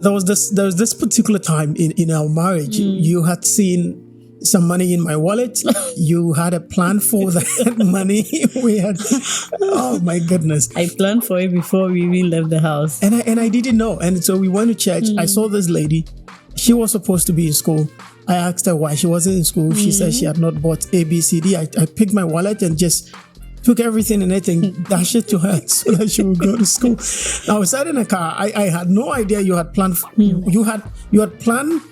there was this particular time in our marriage. You had seen some money in my wallet. You had a plan for that money. We had, oh my goodness. I planned for it before we even left the house. And I didn't know. And so we went to church. I saw this lady. She was supposed to be in school. I asked her why she wasn't in school. She said she had not bought ABCD. I picked my wallet and just took everything in it and dashed it to her so that she would go to school. Now, we sat in a car. I had no idea you had planned. You had planned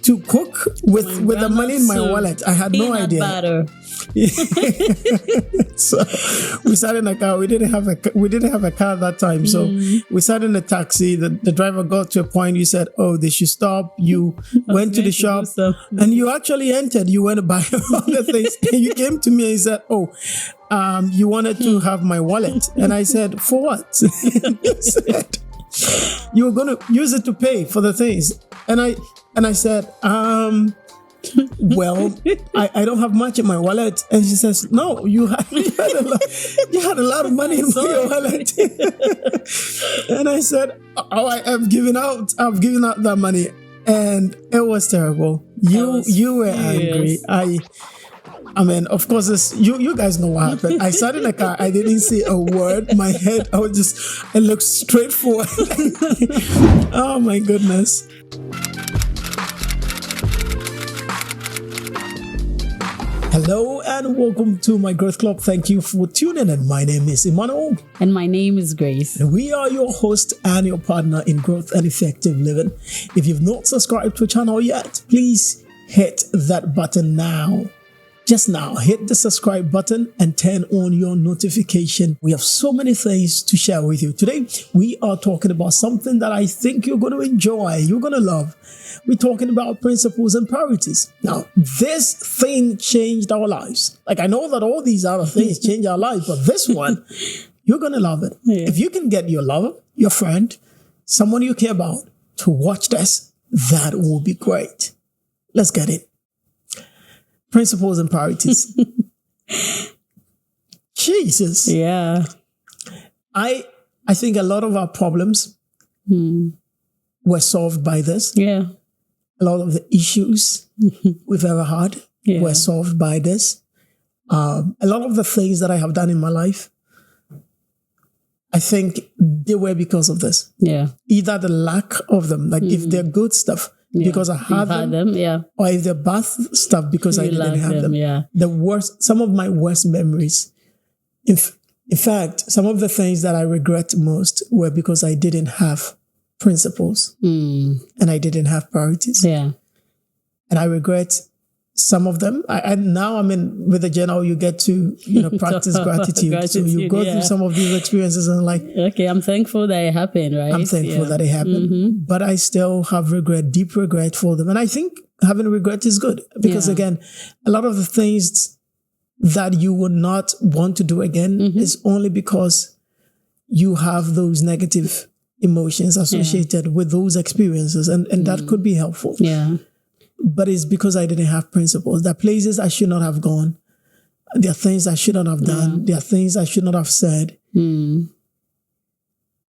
to cook with the money in my wallet. I had no idea. Butter. So we sat in a car. We didn't have a car at that time. So we sat in a taxi. The driver got to a point. You said, "Oh, they should stop." You went to the shop and you actually entered. You went to buy all the things. And you came to me and said, "Oh, you wanted to have my wallet." And I said, "For what?" You said, "You were going to use it to pay for the things." And I said, well, I don't have much in my wallet. And she says, "No, you had a lot of money in your wallet." And I said, "Oh, I've given out that money." And it was terrible. You were angry. I mean, of course, you guys know what happened. I sat in the car. I didn't say a word. My head, I looked straight forward. Oh my goodness. Hello and welcome to my Growth Club. Thank you for tuning in. My name is Emmanuel. And my name is Grace. And we are your host and your partner in growth and effective living. If you've not subscribed to the channel yet, please hit that button now. Just now, hit the subscribe button and turn on your notification. We have so many things to share with you. Today, we are talking about something that I think you're going to enjoy, you're going to love. We're talking about principles and priorities. Now, this thing changed our lives. Like, I know that all these other things change our lives, but this one, you're going to love it. Yeah. If you can get your lover, your friend, someone you care about to watch this, that will be great. Let's get it. Principles and priorities. Jesus. Yeah. I think a lot of our problems were solved by this. Yeah. A lot of the issues we've ever had were solved by this. A lot of the things that I have done in my life, I think they were because of this. Yeah. Either the lack of them, like if they're good stuff, because I had them, or if they're bad stuff because I didn't have them. Yeah. Some of my worst memories, in fact, some of the things that I regret most were because I didn't have principles and I didn't have priorities. Yeah. And I regret some of them. Now I'm in with the journal, you get to, practice gratitude. So you go through some of these experiences and okay, I'm thankful that it happened, right? I'm thankful that it happened, but I still have regret, deep regret for them. And I think having regret is good because again, a lot of the things that you would not want to do again is only because you have those negative emotions associated with those experiences. And that could be helpful. Yeah. But it's because I didn't have principles. There are places I should not have gone. There are things I should not have done. There are things I should not have said. And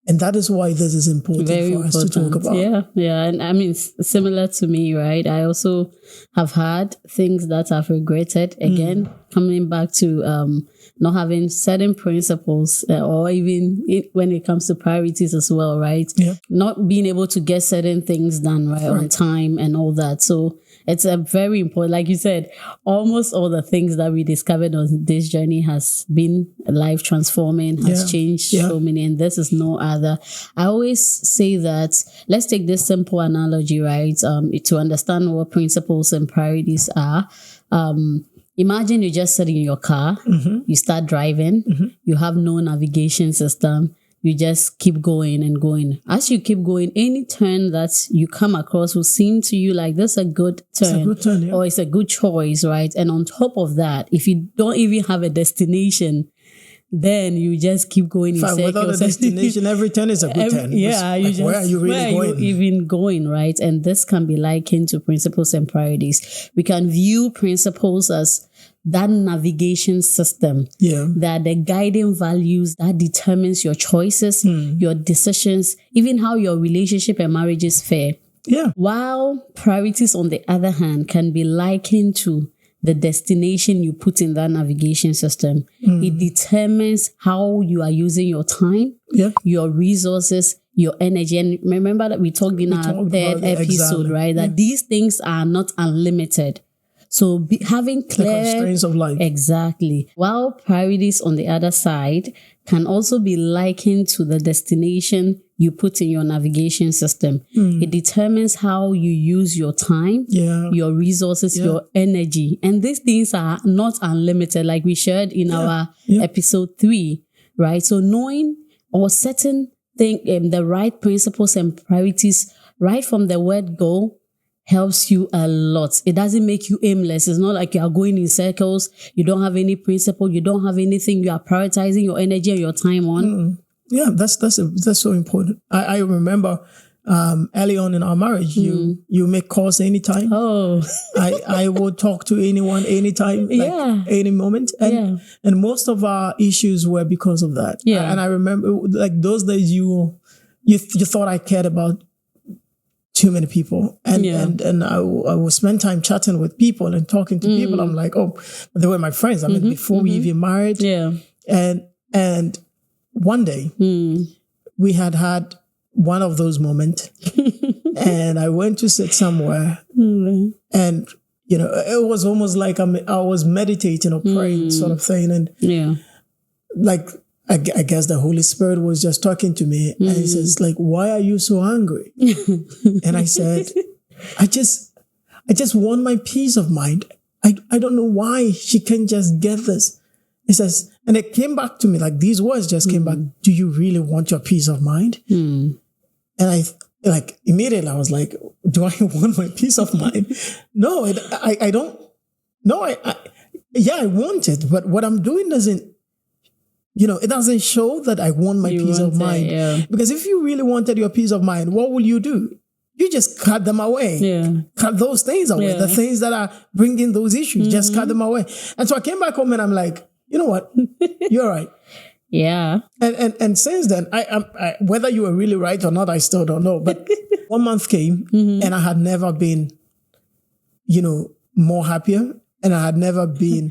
that is why this is important for us to talk about. Yeah. And I mean, similar to me, right? I also have had things that I've regretted. Again, coming back to not having certain principles or even when it comes to priorities as well, right? Yeah. Not being able to get certain things done right on time and all that. So it's a very important, like you said, almost all the things that we discovered on this journey has been life transforming, has changed so many, and this is no other. I always say that, let's take this simple analogy, right? To understand what principles and priorities are. Imagine you just sit in your car, you start driving, you have no navigation system, you just keep going and going. As you keep going, any turn that you come across will seem to you like this is a good turn. It's a good turn, or it's a good choice, right? And on top of that, if you don't even have a destination, then you just keep going in circles. Without a destination, every turn is a good turn. Yeah, where are you really going? Are you even going, right? And this can be likened to principles and priorities. We can view principles as that navigation system. That the guiding values that determines your choices, your decisions, even how your relationship and marriages fare. While priorities, on the other hand, can be likened to the destination you put in that navigation system. It determines how you are using your time, your resources, your energy. And remember that we talked in our third episode, right? That these things are not unlimited. So having clear the constraints of life. Exactly. While priorities, on the other side, can also be likened to the destination you put in your navigation system. It determines how you use your time, your resources, your energy. And these things are not unlimited, like we shared in our episode 3, right? So knowing or setting the right principles and priorities right from the word go helps you a lot. It doesn't make you aimless. It's not like you are going in circles. You don't have any principle. You don't have anything you are prioritizing your energy and your time on. Yeah, that's so important. I remember early on in our marriage, you make calls anytime. I would talk to anyone anytime, like any moment. And most of our issues were because of that. And I remember like those days you thought I cared about too many people. And I would spend time chatting with people and talking to people. I'm like, oh, they were my friends. I mean, before we even married. And one day we had one of those moments and I went to sit somewhere and, you know, it was almost like I was meditating or praying sort of thing. And like, I guess the Holy Spirit was just talking to me and he says like, why are you so angry? And I said, I just want my peace of mind. I don't know why she can't just get this. He says, and it came back to me, like these words just came back. Do you really want your peace of mind? And I like immediately I was like, do I want my peace of mind? No, I don't. No, I want it, but what I'm doing doesn't, you know, it doesn't show that I want my peace of mind. Because if you really wanted your peace of mind, what will you do? You just cut them away. Cut those things away. The things that are bringing those issues, just cut them away. And so I came back home and I'm like, you know what? You're right. And since then, I whether you were really right or not, I still don't know. But 1 month came and I had never been, you know, more happier. And I had never been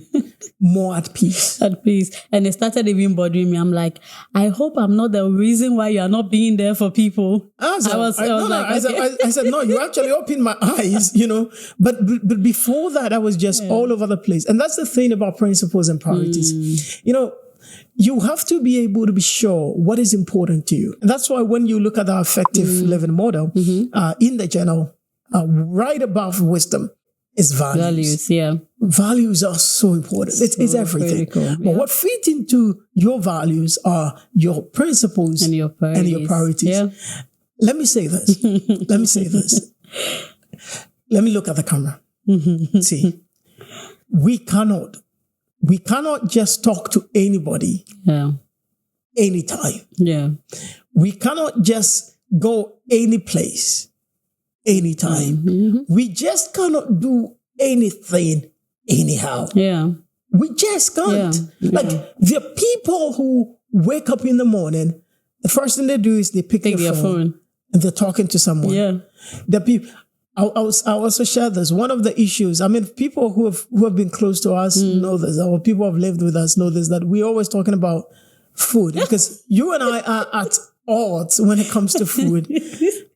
more at peace. At peace. And it started even bothering me. I'm like, I hope I'm not the reason why you are not being there for people. I said, no, you actually opened my eyes, you know. But before that, I was just all over the place. And that's the thing about principles and priorities. You know, you have to be able to be sure what is important to you. And that's why when you look at our effective living model in the journal, right above wisdom, is values. Values are so important. It's everything. But what fit into your values are your principles and your priorities. Let me say this. Let me look at the camera. See, we cannot just talk to anybody anytime. We cannot just go any place anytime. We just cannot do anything anyhow. We just can't. Like the people who wake up in the morning, the first thing they do is they pick their phone and they're talking to someone. The people. I also share this. One of the issues, I mean, people who have been close to us know this, or people who have lived with us know this, that we're always talking about food because you and I are at odds when it comes to food.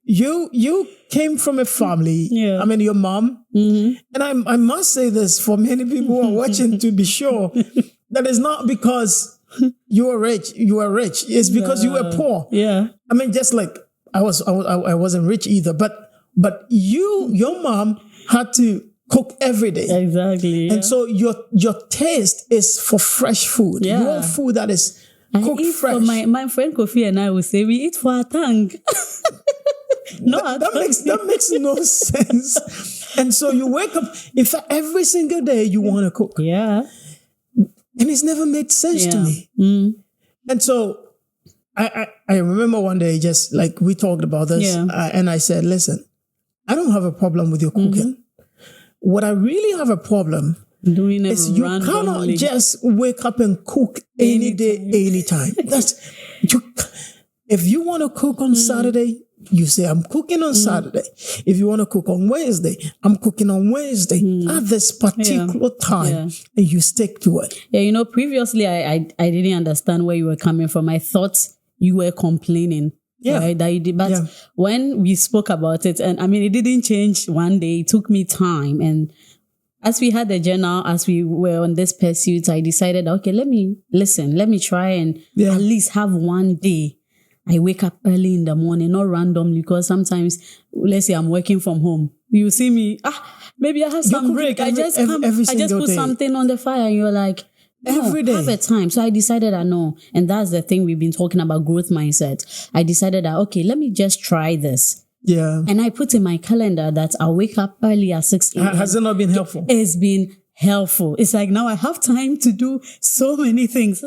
You came from a family, I mean, your mom, and I must say this for many people who are watching to be sure that it's not because you were rich, it's because you were poor. I mean, just like I wasn't rich either, but your mom had to cook every day. Exactly. And so your taste is for fresh food. You want food that is cooked fresh. My friend Kofi and I will say we eat for our tongue. That makes no sense. And so you wake up, in fact, every single day you want to cook. And it's never made sense to me. And so I remember one day, just like we talked about this, and I said, listen, I don't have a problem with your cooking. What I really have a problem Doing it You cannot randomly. just wake up and cook any day, anytime. If you want to cook on Saturday, you say, I'm cooking on Saturday. If you want to cook on Wednesday, I'm cooking on Wednesday at this particular time, and you stick to it. Yeah, previously I didn't understand where you were coming from. I thought you were complaining. Yeah. Right, that you did. But when we spoke about it, and I mean, it didn't change one day. It took me time. And as we had the journal, as we were on this pursuit, I decided, okay, let me try and at least have one day. I wake up early in the morning, not randomly, because sometimes, let's say I'm working from home. You see me, maybe I have some break. I just put something on the fire and you're like, every day. Have a time. So I decided I know. And that's the thing we've been talking about, growth mindset. I decided that, okay, let me just try this. Yeah. And I put in my calendar that I'll wake up early at 6 a.m. Has it not been helpful? It's been helpful. It's like now I have time to do so many things.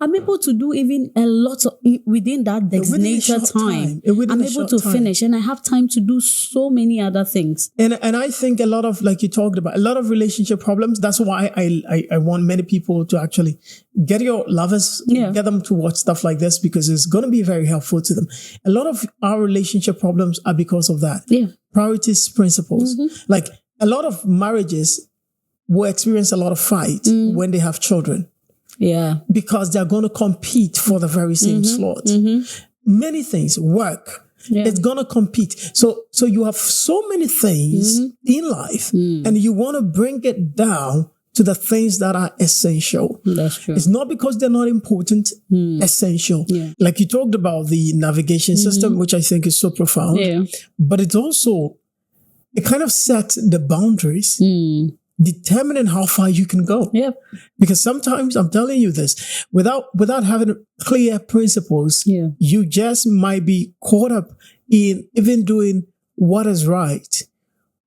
I'm able to do even a lot within that designated time. I'm able to finish, and I have time to do so many other things. And I think a lot of, like you talked about, a lot of relationship problems. That's why I want many people to actually get your lovers, get them to watch stuff like this, because it's going to be very helpful to them. A lot of our relationship problems are because of that. Yeah. Priorities, principles. Like a lot of marriages will experience a lot of fight when they have children. Yeah. Because they're going to compete for the very same slot. Many things, work. Yeah. It's going to compete. So you have so many things in life, and you want to bring it down to the things that are essential. That's true. It's not because they're not important, essential. Yeah. Like you talked about the navigation system, which I think is so profound. Yeah. But it's also, it kind of sets the boundaries. Determining how far you can go. Yep. Because sometimes, I'm telling you this, without having clear principles, you just might be caught up in even doing what is right,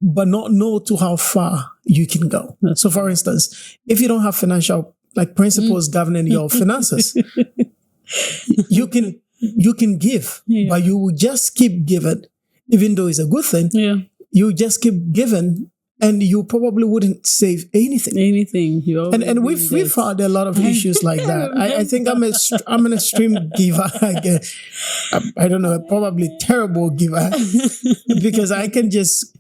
but not know to how far you can go. So for instance, if you don't have financial principles governing your finances, you can give, but you will just keep giving, even though it's a good thing. Yeah. You just keep giving, and you probably wouldn't save anything. And we've had a lot of issues like that. I think I'm an extreme giver. I don't know, probably terrible giver, because I can just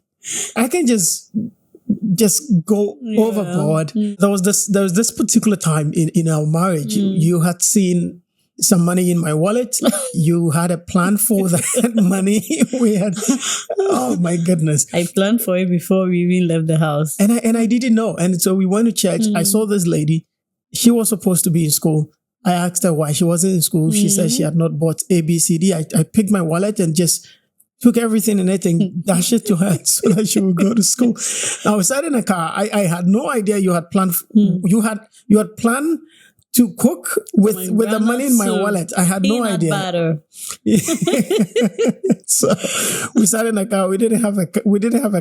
go overboard. There was this particular time in our marriage. You had seen some money in my wallet. You had a plan for that money. We had, oh my goodness. I planned for it before we even left the house. And I didn't know. And so we went to church. I saw this lady. She was supposed to be in school. I asked her why she wasn't in school. She said she had not bought ABCD. I picked my wallet and just took everything in it and dashed it to her so that she would go to school. I was sat in a car. I had no idea you had planned. You had planned to cook with the money in my wallet. I had no idea. Butter. So we sat in a car. We didn't have a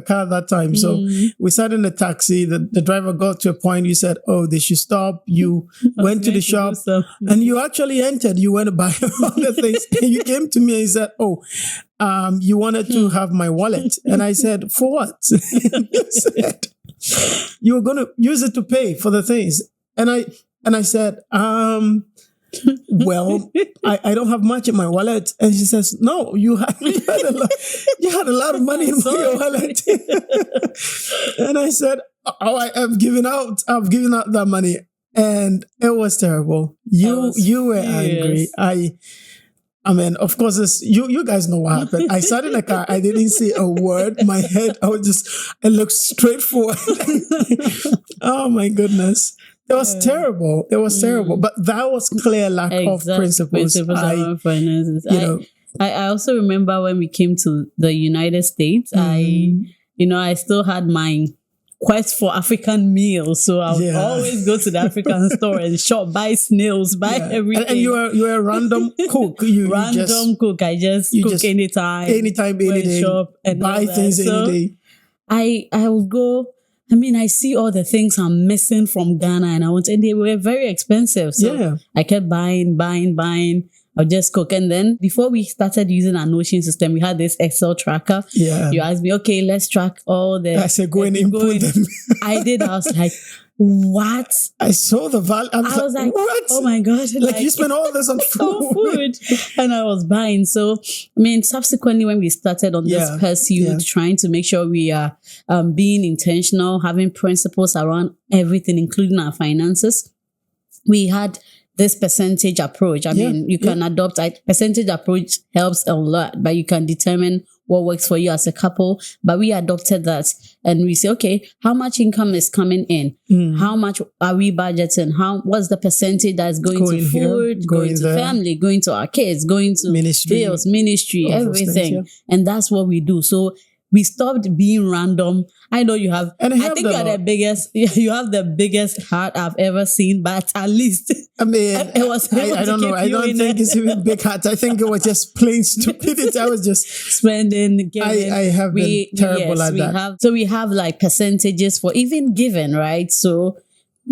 car at that time. So we sat in a taxi. The driver got to a point. You said, "Oh, they should stop." You went to the shop and you actually entered. You went to buy all the things. And you came to me and you said, "Oh, you wanted to have my wallet." And I said, "For what?" You said, "You were going to use it to pay for the things." And I said, well, I don't have much in my wallet. And she says, "No, you had a lot of money in your wallet." And I said, "Oh, I've given out that money." And it was terrible. You were angry. I mean, of course, you guys know what happened. I sat in the car. I didn't say a word. My head, I looked straight forward. Oh my goodness. It was terrible. It was terrible. But that was clear lack of principles. Finances. I also remember when we came to the United States, I still had my quest for African meals. So I would always go to the African store and shop, buy snails, buy everything. And you are a random cook. Cook. I just cook anytime, any day, shop and buy things any day. I will go. I mean, I see all the things I'm missing from Ghana and and they were very expensive. So I kept buying. I'll just cook. And then before we started using our Notion system, we had this Excel tracker. Yeah. You asked me, okay, let's track all the... I said, go and input them. I did. I was like, what? I saw the value. I was like, what? Oh my God. Like you spent all this on food. On food. And I was buying. So, I mean, subsequently when we started on this pursuit, trying to make sure we are being intentional, having principles around everything, including our finances, we had this percentage approach. I mean, you can adopt a percentage approach, helps a lot, but you can determine what works for you as a couple. But we adopted that and we say, okay, how much income is coming in? How much are we budgeting? What's the percentage that's going to food, going to family, going to our kids, going to bills, ministry, everything. Things, And that's what we do. So we stopped being random. I know you have, I think you have the biggest heart I've ever seen, but at least, I mean, it was I don't know. I don't think it's even big heart. I think it was just plain stupidity. I was just spending, giving. I have been terrible at that. So we have like percentages for even giving, right? So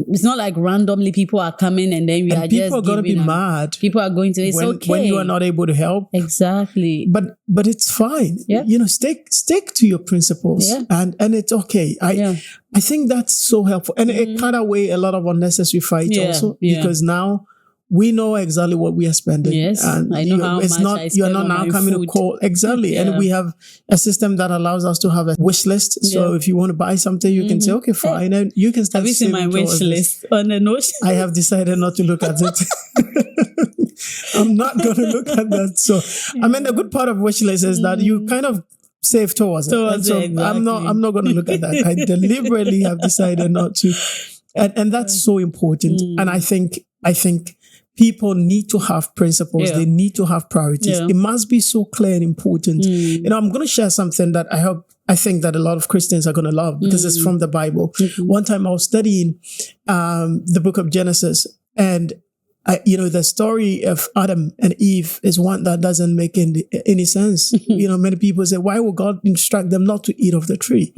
it's not like randomly people are coming and then people are going to be mad. People are going to, it's okay. When you are not able to help. Exactly. But it's fine. Yeah. You know, stick to your principles and it's okay. I think that's so helpful. And it cut away a lot of unnecessary fights also because now we know exactly what we are spending. Yes, and I know how much I spend. You're not now coming to call. Exactly. And we have a system that allows us to have a wish list. So if you want to buy something, you can say, okay, fine. And you can start. Have you seen my wish list on the Notion? I have decided not to look at it. I'm not going to look at that. So, I mean, the good part of wish list is that you kind of save towards it. And so exactly. I'm not going to look at that. I deliberately have decided not to. And that's so important. And I think people need to have principles. They need to have priorities. It must be so clear and important. You know, I'm going to share something that I think that a lot of Christians are going to love because it's from the Bible. One time I was studying the book of Genesis, and the story of Adam and Eve is one that doesn't make any sense. Many people say, why would God instruct them not to eat of the tree?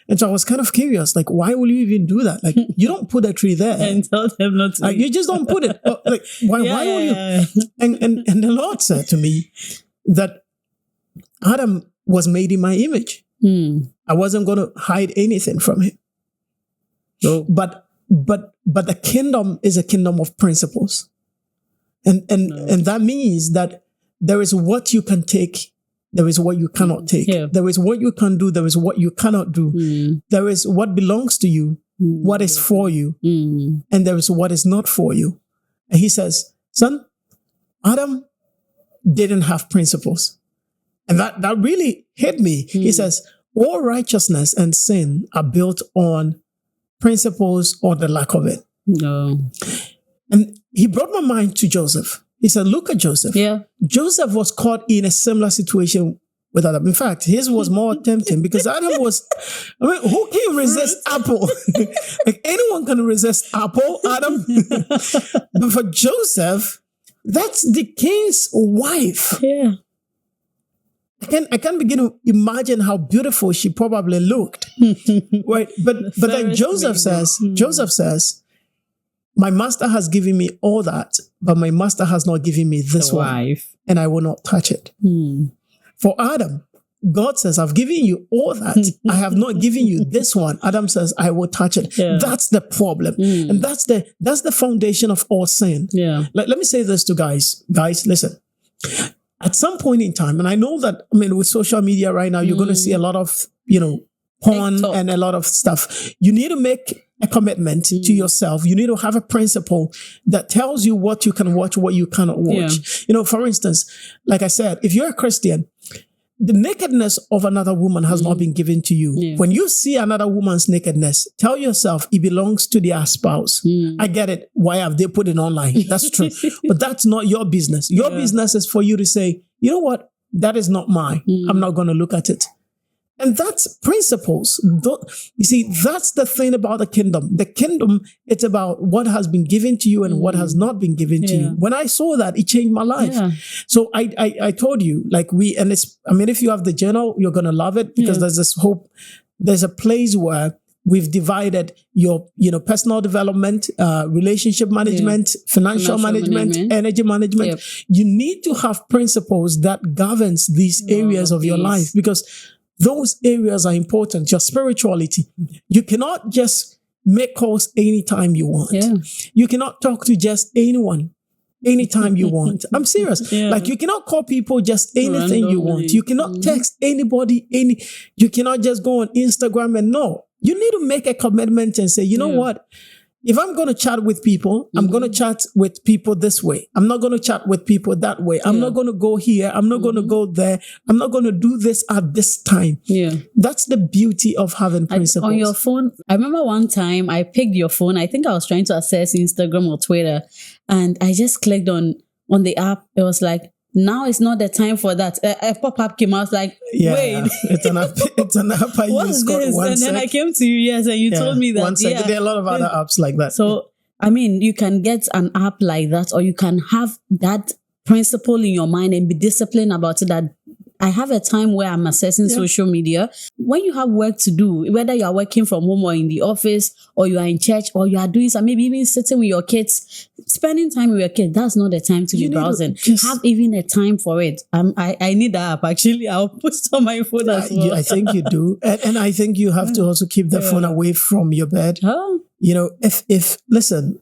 And so I was kind of curious, like, why will you even do that? Like, you don't put a tree there. And tell them not to. You just don't put it. Like, why will you? And the Lord said to me that Adam was made in my image. I wasn't going to hide anything from him. So, but the kingdom is a kingdom of principles. And that means that there is what you can take, there is what you cannot take. There is what you can do, there is what you cannot do. There is what belongs to you, what is for you, and there is what is not for you. And he says, son, Adam didn't have principles. And that really hit me. He says, all righteousness and sin are built on principles or the lack of it. And he brought my mind to Joseph. He said, look at Joseph. Joseph was caught in a similar situation with Adam. In fact, his was more tempting because Adam was, who can resist apple? Like anyone can resist apple, Adam. But for Joseph, that's the king's wife. I can't begin to imagine how beautiful she probably looked. Right? But then Joseph says, my master has given me all that, but my master has not given me this wife, and I will not touch it. For Adam, God says, I've given you all that. I have not given you this one. Adam says, I will touch it. That's the problem. And that's the foundation of all sin. Let me say this to guys. Guys, listen. At some point in time, and I know that, with social media right now, you're going to see a lot of, porn TikTok. And a lot of stuff. You need to make a commitment to yourself. You need to have a principle that tells you what you can watch, what you cannot watch. For instance, like I said, if you're a Christian, the nakedness of another woman has not been given to you. When you see another woman's nakedness, tell yourself it belongs to their spouse. I get it. Why have they put it online? That's true. But that's not your business. Your business is for you to say, you know what? That is not mine. I'm not going to look at it. And that's principles. You see, that's the thing about the kingdom. The kingdom, it's about what has been given to you and what has not been given to you. When I saw that, it changed my life. So I told you, if you have the journal, you're going to love it because there's this hope. There's a place where We've divided your, personal development, relationship management, financial management, energy management. Yep. You need to have principles that governs these areas of your life, because those areas are important. Your spirituality. You cannot just make calls anytime you want. Yeah. You cannot talk to just anyone anytime you want. I'm serious. Yeah. Like, you cannot call people just anything you want. Randomly. You cannot text anybody you cannot just go on Instagram and no. You need to make a commitment and say, you know what? If I'm going to chat with people, I'm going to chat with people this way. I'm not going to chat with people that way. I'm not going to go here. I'm not going to go there. I'm not going to do this at this time. Yeah. That's the beauty of having principles. On your phone, I remember one time I picked your phone. I think I was trying to access Instagram or Twitter, and I just clicked on the app. It was like, now is not the time for that. A pop-up came out. I was like, wait. It's an app. It's an app I What's use called this? And then I came to you, and you told me that. 1 second. There are a lot of other apps like that. So, I mean, you can get an app like that, or you can have that principle in your mind and be disciplined about it, that I have a time where I'm accessing social media. When you have work to do, whether you are working from home or in the office, or you are in church, or you are doing some, maybe even sitting with your kids, spending time with your kids, that's not the time to be browsing. Have even a time for it. I need that app. Actually, I'll put it on my phone as well. I think you do. And I think you have to also keep the phone away from your bed. Huh? If listen,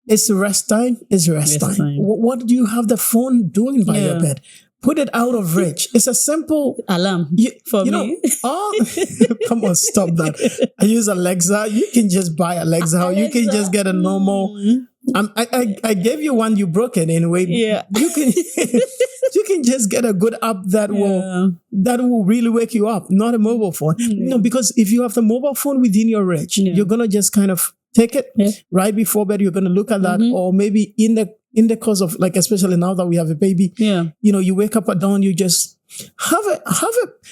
it's rest time. It's rest time. What do you have the phone doing by your bed? Put it out of reach. It's a simple alarm for me. Come on, stop that. I use Alexa. You can just buy Alexa. Or you can just get a normal. I gave you one. You broke it anyway. Yeah. You can you can just get a good app that will really wake you up. Not a mobile phone. No, because if you have the mobile phone within your reach, you're gonna just kind of take it right before bed. You're gonna look at that, or maybe in the course of, like, especially now that we have a baby, you wake up at dawn, you just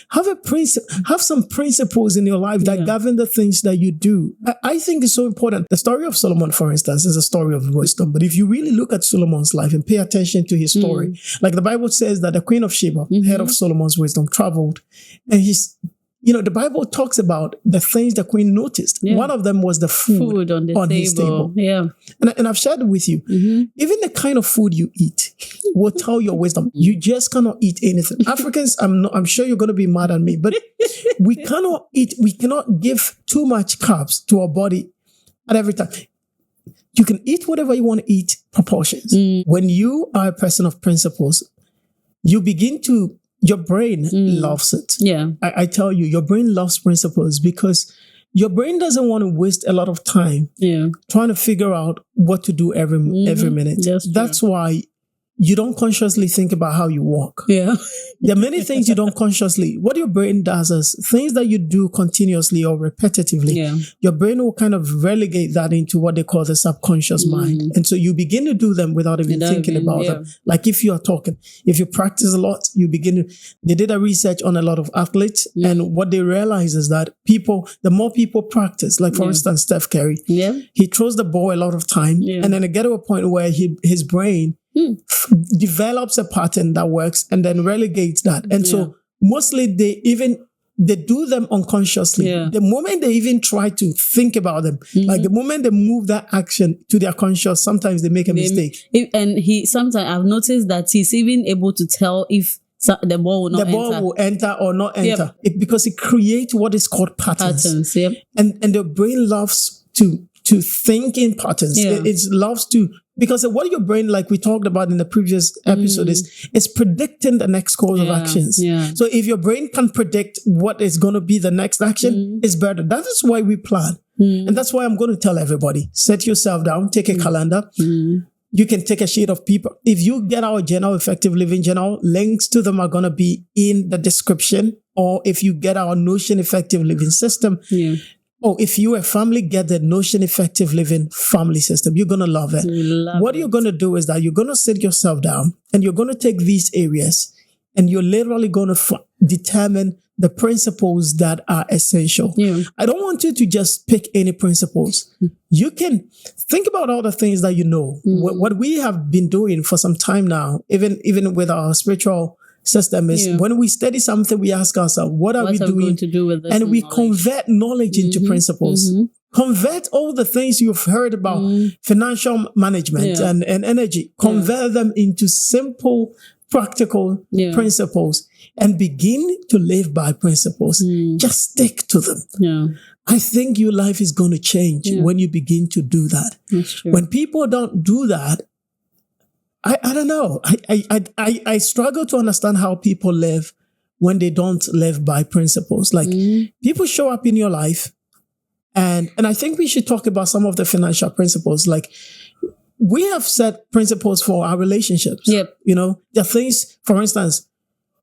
have some principles in your life that govern the things that you do. I think it's so important. The story of Solomon, for instance, is a story of wisdom. But if you really look at Solomon's life and pay attention to his story, like the Bible says that the Queen of Sheba, head of Solomon's wisdom, traveled, and the Bible talks about the things the queen noticed. Yeah. One of them was the food on his table. Yeah. And I've shared it with you. Even the kind of food you eat will tell your wisdom. You just cannot eat anything. Africans, I'm sure you're going to be mad at me, but we cannot give too much carbs to our body at every time. You can eat whatever you want to eat, proportions. When you are a person of principles, you begin to, your brain loves it. Yeah. I tell you, your brain loves principles because your brain doesn't want to waste a lot of time trying to figure out what to do every minute. That's why you don't consciously think about how you walk. Yeah. There are many things you don't consciously. What your brain does is things that you do continuously or repetitively. Yeah. Your brain will kind of relegate that into what they call the subconscious mind. And so you begin to do them without even thinking about them. Like if you are talking, if you practice a lot, they did a research on a lot of athletes and what they realize is that the more people practice, like for instance, Steph Curry, he throws the ball a lot of time and then it get to a point where his brain develops a pattern that works and then relegates that. And so mostly they do them unconsciously. Yeah. The moment they even try to think about them, like the moment they move that action to their conscious, sometimes they make a mistake. And sometimes I've noticed that he's even able to tell if the ball will enter or not enter. Because it creates what is called patterns. And the brain loves to think in patterns. It loves to, because what your brain, like we talked about in the previous episode, is predicting the next course of actions. Yeah. So if your brain can predict what is going to be the next action, it's better. That is why we plan. And that's why I'm going to tell everybody, set yourself down, take a calendar. You can take a sheet of paper. If you get our journal, Effective Living Journal, links to them are going to be in the description. Or if you get our Notion Effective Living System, if you're a family, get the Notion Effective Living Family System. You're going to love it. What you're going to do is that you're going to sit yourself down and you're going to take these areas and you're literally going to determine the principles that are essential. Yeah. I don't want you to just pick any principles. You can think about all the things that you know. What we have been doing for some time now, even with our spiritual system is when we study something, we ask ourselves, what are we doing? To do with this and we knowledge? Convert knowledge into principles. Convert all the things you've heard about financial management and energy. Convert them into simple, practical principles and begin to live by principles. Just stick to them. Yeah. I think your life is going to change when you begin to do that. That's true. When people don't do that, I don't know. I struggle to understand how people live when they don't live by principles. Like people show up in your life, and I think we should talk about some of the financial principles. Like we have set principles for our relationships. Yep. You know, the things, for instance,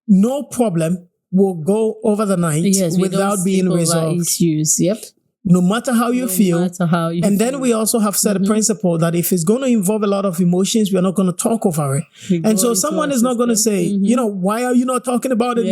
no problem will go over the night without being resolved. Issues. Yep. No matter how you feel. And then we also have set a principle that if it's going to involve a lot of emotions, we're not going to talk over it. And so someone is not going to say, you know, why are you not talking about it?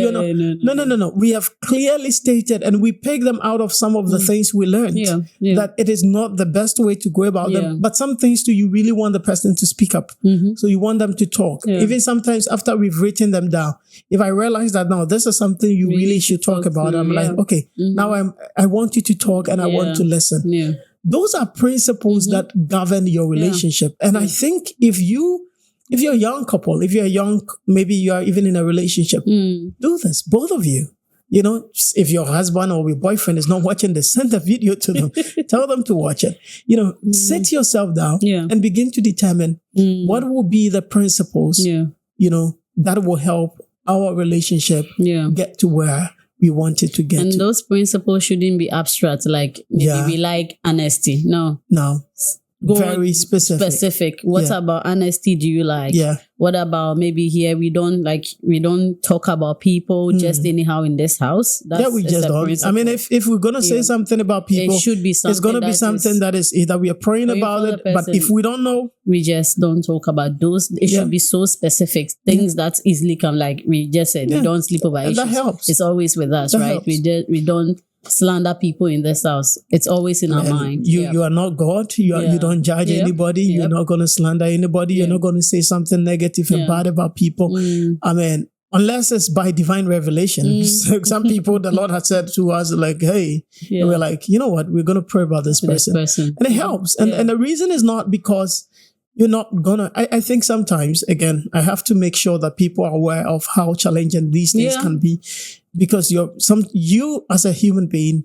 No. We have clearly stated, and we pick them out of some of the things we learned, that it is not the best way to go about them. But some things too, you really want the person to speak up. So you want them to talk. Even sometimes after we've written them down, if I realize that now this is something you really should talk about, I'm like, okay, now I want you to talk and I want to listen. Yeah. Those are principles that govern your relationship. And I think if you're a young couple, maybe you are even in a relationship, do this, both of you. You know, if your husband or your boyfriend is not watching this, send a video to them. Tell them to watch it. You know, sit yourself down and begin to determine what will be the principles, you know, that will help our relationship get to where we want it to get. And those principles shouldn't be abstract, like maybe like honesty. No. Very specific. What about honesty do you like? Yeah. What about maybe here we don't talk about people just anyhow in this house? We just don't. Principle. I mean, if we're gonna say something about people, it should be something. It's gonna be something that is either we are praying about it, but if we don't know, we just don't talk about those. It should be so specific. Things that easily come, like we just said, we don't sleep over issues. That helps. It's always with us, right? Helps. We don't slander people in this house. It's always in our mind. You are not God. You don't judge anybody. You're not going to slander anybody. You're not going to say something negative and bad about people. I mean, unless it's by divine revelation. Some people, the Lord has said to us, like, hey, and we're like, you know what? We're going to pray about this person. And it helps. And the reason is not because you're not gonna, I think sometimes, again, I have to make sure that people are aware of how challenging these things can be, because you as a human being,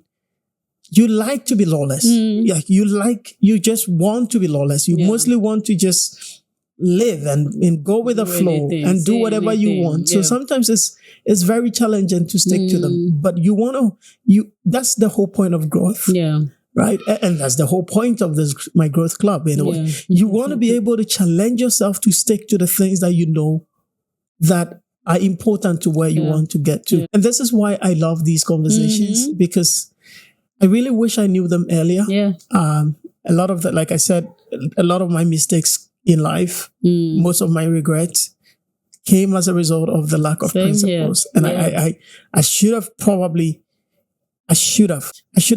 you like to be lawless. You just want to be lawless. You mostly want to just live and go with the flow and do whatever you want. So sometimes it's very challenging to stick to them, but that's the whole point of growth. Yeah. Right. And that's the whole point of my growth club. Anyway, you want to be able to challenge yourself to stick to the things that you know that are important to where you want to get to. And this is why I love these conversations, because I really wish I knew them earlier. Yeah. A lot of like I said, a lot of my mistakes in life, most of my regrets came as a result of the lack of principles. And I should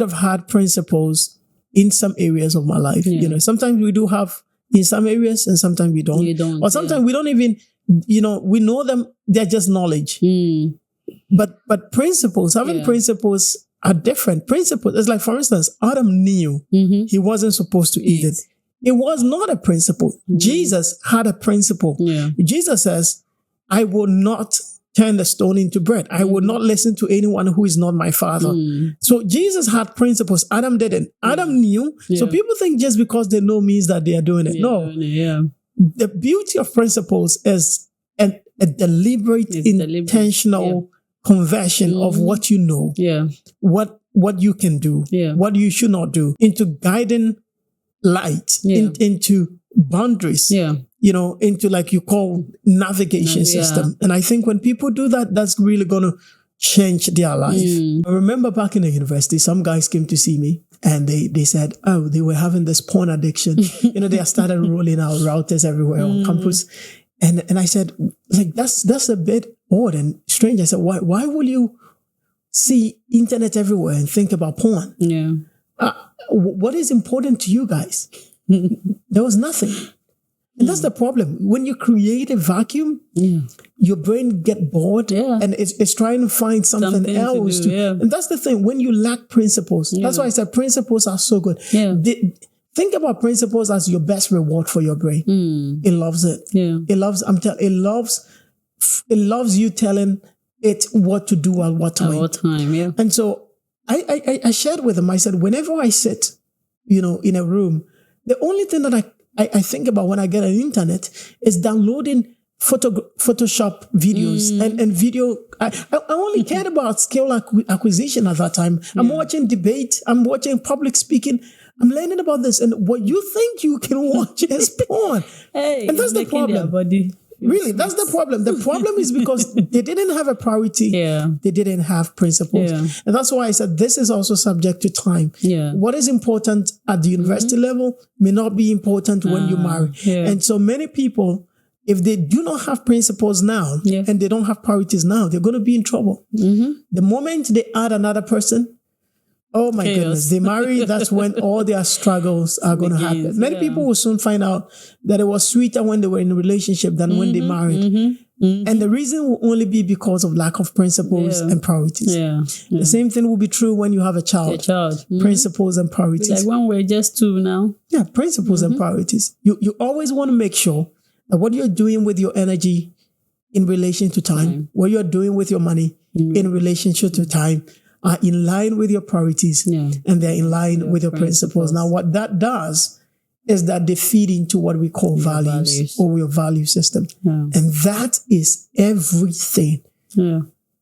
have had principles in some areas of my life. You know, sometimes we do have in some areas and sometimes we don't. Or sometimes we don't even, we know them, they're just knowledge. But principles, having principles are different. Principles, it's like, for instance, Adam knew he wasn't supposed to eat it. It was not a principle. Jesus had a principle. Jesus says, I will not turn the stone into bread. I will not listen to anyone who is not my father. So Jesus had principles. Adam didn't. Adam knew. So people think just because they know means that they are doing it. No. The beauty of principles is a deliberate, intentional conversion of what you know, what you can do, what you should not do, into guiding light, into boundaries, into, like you call, navigation system. And I think when people do that, that's really going to change their life. I remember back in the university, some guys came to see me and they said, they were having this porn addiction. They started rolling out routers everywhere on campus. And I said, like, that's a bit odd and strange. I said, why will you see internet everywhere and think about porn? What is important to you guys? There was nothing. And that's the problem. When you create a vacuum, your brain get bored and it's trying to find something else. And that's the thing. When you lack principles, that's why I said principles are so good. Think about principles as your best reward for your brain. It loves it. It loves you telling it what to do at what time. And so I shared with him, I said, whenever I sit, in a room, the only thing that I think about when I get on the internet is downloading Photoshop videos and video. I only cared about skill acquisition at that time. I'm watching debate. I'm watching public speaking. I'm learning about this. And what you think you can watch is porn. And that's the problem. Really, that's the problem. The problem is because they didn't have a priority. They didn't have principles. And that's why I said this is also subject to time. What is important at the university level may not be important when you marry. And so many people, if they do not have principles now and they don't have priorities now, they're going to be in trouble. The moment they add another person, oh my goodness, they marry, that's when all their struggles are going to happen. Many people will soon find out that it was sweeter when they were in a relationship than when they married. And the reason will only be because of lack of principles and priorities. The same thing will be true when you have a child. Principles and priorities. Like when we're just two now. Principles and priorities. You always want to make sure that what you're doing with your energy in relation to time, what you're doing with your money in relationship to time, are in line with your priorities and they're in line with your principles. Now, what that does is that they feed into what we call values or your value system. And that is everything.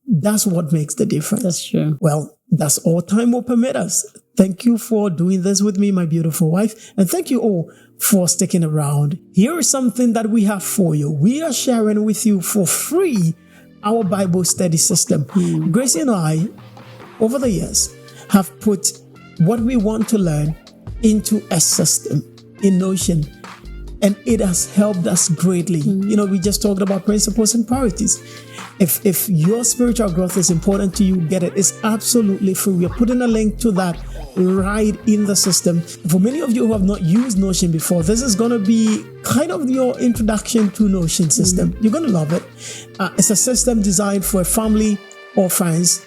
That's what makes the difference. That's true. Well, that's all time will permit us. Thank you for doing this with me, my beautiful wife. And thank you all for sticking around. Here is something that we have for you. We are sharing with you for free our Bible study system. Gracie and I, over the years, have put what we want to learn into a system in Notion. And it has helped us greatly. We just talked about principles and priorities. If your spiritual growth is important to you, get it. It's absolutely free. We are putting a link to that right in the system. For many of you who have not used Notion before, this is going to be kind of your introduction to Notion system. You're going to love it. It's a system designed for a family or friends.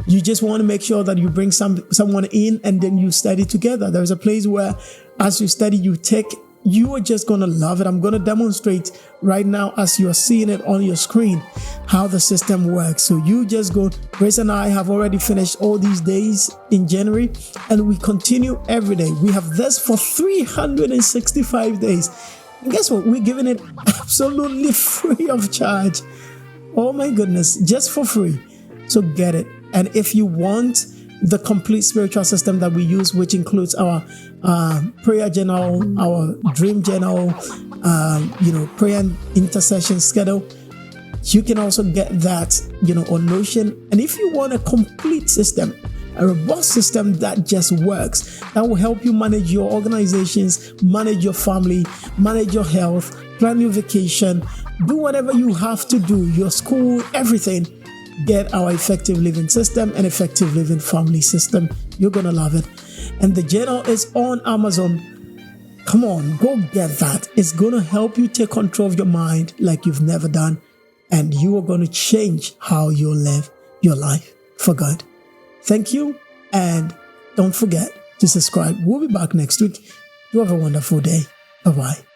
You just want to make sure that you bring someone in and then you study together. There's a place where as you study, you are just going to love it. I'm going to demonstrate right now as you're seeing it on your screen how the system works. So you just go. Grace and I have already finished all these days in January and we continue every day. We have this for 365 days. And guess what? We're giving it absolutely free of charge. Oh my goodness, just for free. So get it. And if you want the complete spiritual system that we use, which includes our prayer journal, our dream journal, prayer and intercession schedule, you can also get that, on Notion. And if you want a complete system, a robust system that just works, that will help you manage your organizations, manage your family, manage your health, plan your vacation, do whatever you have to do, your school, everything. Get our effective living system and effective living family system. You're going to love it. And the journal is on Amazon. Come on, go get that. It's going to help you take control of your mind like you've never done. And you are going to change how you live your life for good. Thank you. And don't forget to subscribe. We'll be back next week. You have a wonderful day. Bye-bye.